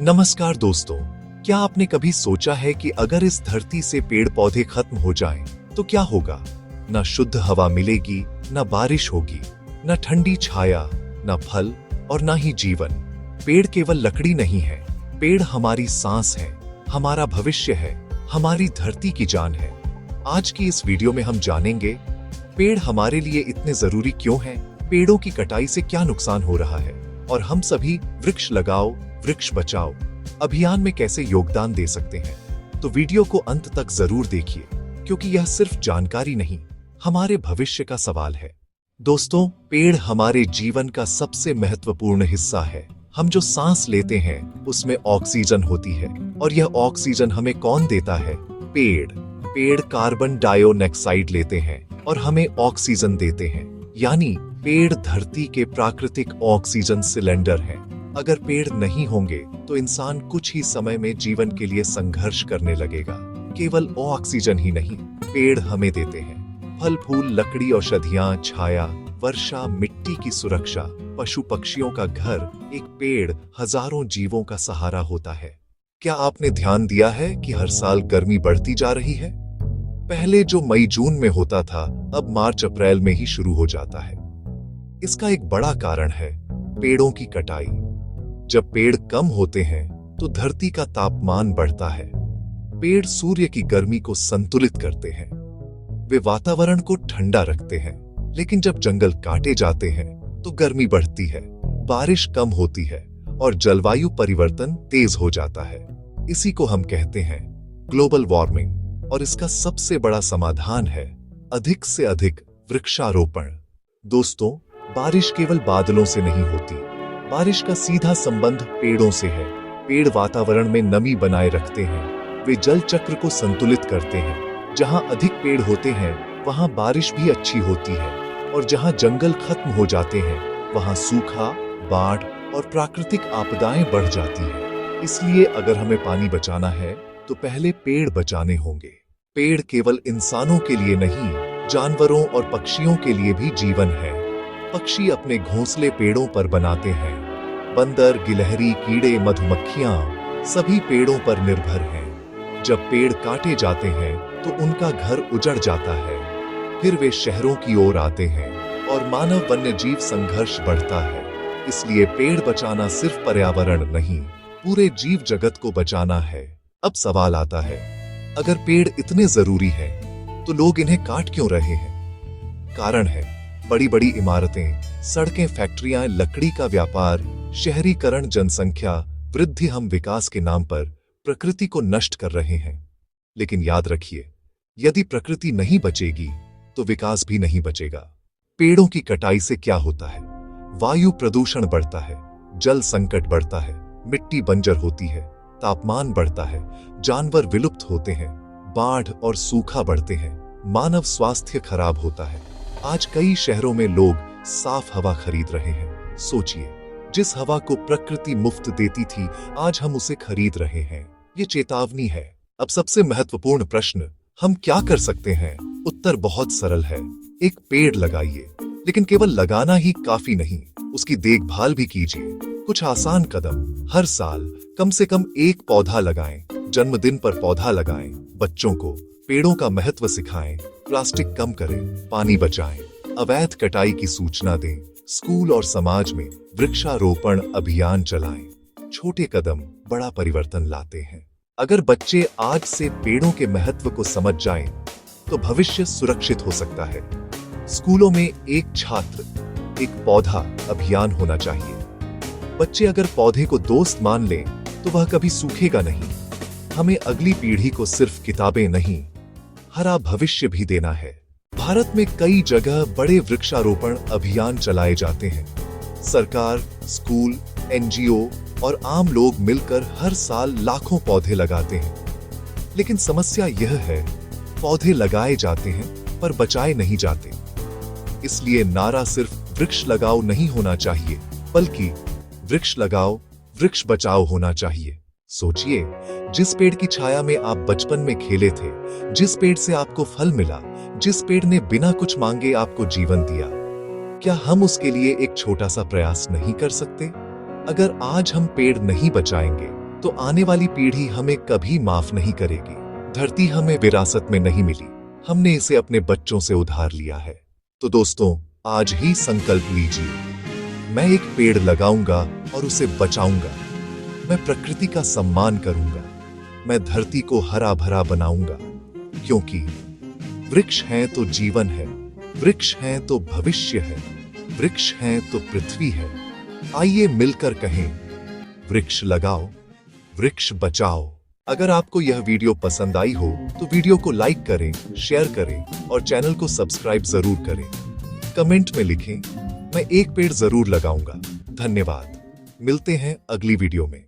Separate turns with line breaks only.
नमस्कार दोस्तों, क्या आपने कभी सोचा है कि अगर इस धरती से पेड़ पौधे खत्म हो जाएं, तो क्या होगा? न शुद्ध हवा मिलेगी, न बारिश होगी, न ठंडी छाया, न फल और न ही जीवन। पेड़ केवल लकड़ी नहीं है, पेड़ हमारी सांस है, हमारा भविष्य है, हमारी धरती की जान है। आज की इस वीडियो में हम जानेंगे पेड़ हमारे लिए इतने जरूरी क्यों हैं, पेड़ों की कटाई से क्या नुकसान हो रहा है और हम सभी वृक्ष लगाओ वृक्ष बचाओ अभियान में कैसे योगदान दे सकते हैं। तो वीडियो को अंत तक जरूर देखिए, क्योंकि यह सिर्फ जानकारी नहीं, हमारे भविष्य का सवाल है। दोस्तों, पेड़ हमारे जीवन का सबसे महत्वपूर्ण हिस्सा है। हम जो सांस लेते हैं उसमें ऑक्सीजन होती है, और यह ऑक्सीजन हमें कौन देता है? पेड़ कार्बन डाइऑक्साइड लेते हैं और हमें ऑक्सीजन देते हैं। यानी पेड़ धरती के प्राकृतिक ऑक्सीजन सिलेंडर हैं। अगर पेड़ नहीं होंगे तो इंसान कुछ ही समय में जीवन के लिए संघर्ष करने लगेगा। केवल ऑक्सीजन ही नहीं, पेड़ हमें देते हैं फल फूल, लकड़ी, औषधियां, छाया, वर्षा, मिट्टी की सुरक्षा, पशु पक्षियों का घर। एक पेड़ हजारों जीवों का सहारा होता है। क्या आपने ध्यान दिया है कि हर साल गर्मी बढ़ती जा रही है? पहले जो मई जून में होता था, अब मार्च अप्रैल में ही शुरू हो जाता है। इसका एक बड़ा कारण है पेड़ों की कटाई। जब पेड़ कम होते हैं तो धरती का तापमान बढ़ता है। पेड़ सूर्य की गर्मी को संतुलित करते हैं, वे वातावरण को ठंडा रखते हैं। लेकिन जब जंगल काटे जाते हैं तो गर्मी बढ़ती है, बारिश कम होती है और जलवायु परिवर्तन तेज हो जाता है। इसी को हम कहते हैं ग्लोबल वार्मिंग। और इसका सबसे बड़ा समाधान है अधिक से अधिक वृक्षारोपण। दोस्तों, बारिश केवल बादलों से नहीं होती, बारिश का सीधा संबंध पेड़ों से है। पेड़ वातावरण में नमी बनाए रखते हैं, वे जल चक्र को संतुलित करते हैं। जहां अधिक पेड़ होते हैं वहां बारिश भी अच्छी होती है, और जहां जंगल खत्म हो जाते हैं वहां सूखा, बाढ़ और प्राकृतिक आपदाएं बढ़ जाती हैं। इसलिए अगर हमें पानी बचाना है तो पहले पेड़ बचाने होंगे। पेड़ केवल इंसानों के लिए नहीं, जानवरों और पक्षियों के लिए भी जीवन है। पक्षी अपने घोंसले पेड़ों पर बनाते हैं। बंदर, गिलहरी, कीड़े, मधुमक्खियां सभी पेड़ों पर निर्भर हैं। जब पेड़ काटे जाते हैं तो उनका घर उजड़ जाता है, फिर वे शहरों की ओर आते हैं और मानव वन्य जीव संघर्ष बढ़ता है। इसलिए पेड़ बचाना सिर्फ पर्यावरण नहीं, पूरे जीव जगत को बचाना है। अब सवाल आता है, अगर पेड़ इतने जरूरी हैं, तो लोग इन्हें काट क्यों रहे हैं? कारण है बड़ी बड़ी इमारतें, सड़कें, फैक्ट्रियां, लकड़ी का व्यापार, शहरीकरण, जनसंख्या वृद्धि। हम विकास के नाम पर प्रकृति को नष्ट कर रहे हैं। लेकिन याद रखिए, यदि प्रकृति नहीं बचेगी तो विकास भी नहीं बचेगा। पेड़ों की कटाई से क्या होता है? वायु प्रदूषण बढ़ता है, जल संकट बढ़ता है, मिट्टी बंजर होती है, तापमान बढ़ता है, जानवर विलुप्त होते हैं, बाढ़ और सूखा बढ़ते हैं, मानव स्वास्थ्य खराब होता है। आज कई शहरों में लोग साफ हवा खरीद रहे हैं। सोचिए, जिस हवा को प्रकृति मुफ्त देती थी, आज हम उसे खरीद रहे हैं। ये चेतावनी है। अब सबसे महत्वपूर्ण प्रश्न, हम क्या कर सकते हैं? उत्तर बहुत सरल है, एक पेड़ लगाइए। लेकिन केवल लगाना ही काफी नहीं, उसकी देखभाल भी कीजिए। कुछ आसान कदम, हर साल कम से कम एक पौधा लगाएं, जन्मदिन पर पौधा लगाएं, बच्चों को पेड़ों का महत्व सिखाएं, प्लास्टिक कम करें, पानी बचाएं, अवैध कटाई की सूचना दें, स्कूल और समाज में वृक्षारोपण अभियान चलाएं। छोटे कदम बड़ा परिवर्तन लाते हैं। अगर बच्चे आज से पेड़ों के महत्व को समझ जाएं, तो भविष्य सुरक्षित हो सकता है। स्कूलों में एक छात्र एक पौधा अभियान होना चाहिए। बच्चे अगर पौधे को दोस्त मान लें तो वह कभी सूखेगा नहीं। हमें अगली पीढ़ी को सिर्फ किताबें नहीं, हरा भविष्य भी देना है। भारत में कई जगह बड़े वृक्षारोपण अभियान चलाए जाते हैं। सरकार, स्कूल, एनजीओ और आम लोग मिलकर हर साल लाखों पौधे लगाते हैं। लेकिन समस्या यह है, पौधे लगाए जाते हैं पर बचाए नहीं जाते। इसलिए नारा सिर्फ वृक्ष लगाओ नहीं होना चाहिए, बल्कि वृक्ष लगाओ वृक्ष बचाओ होना चाहिए। सोचिए, जिस पेड़ की छाया में आप बचपन में खेले थे, जिस पेड़ से आपको फल मिला, जिस पेड़ ने बिना कुछ मांगे आपको जीवन दिया, क्या हम उसके लिए एक छोटा सा प्रयास नहीं कर सकते? अगर आज हम पेड़ नहीं बचाएंगे तो आने वाली पीढ़ी हमें कभी माफ नहीं करेगी। धरती हमें विरासत में नहीं मिली, हमने इसे अपने बच्चों से उधार लिया है। तो दोस्तों, आज ही संकल्प लीजिए, मैं एक पेड़ लगाऊंगा और उसे बचाऊंगा। मैं प्रकृति का सम्मान करूंगा। मैं धरती को हरा भरा बनाऊंगा, क्योंकि वृक्ष हैं तो जीवन है, वृक्ष हैं तो भविष्य है, वृक्ष हैं तो पृथ्वी है। आइए मिलकर कहें, वृक्ष लगाओ, वृक्ष बचाओ। अगर आपको यह वीडियो पसंद आई हो तो वीडियो को लाइक करें, शेयर करें और चैनल को सब्सक्राइब जरूर करें। कमेंट में लिखें, मैं एक पेड़ जरूर लगाऊंगा। धन्यवाद। मिलते हैं अगली वीडियो में।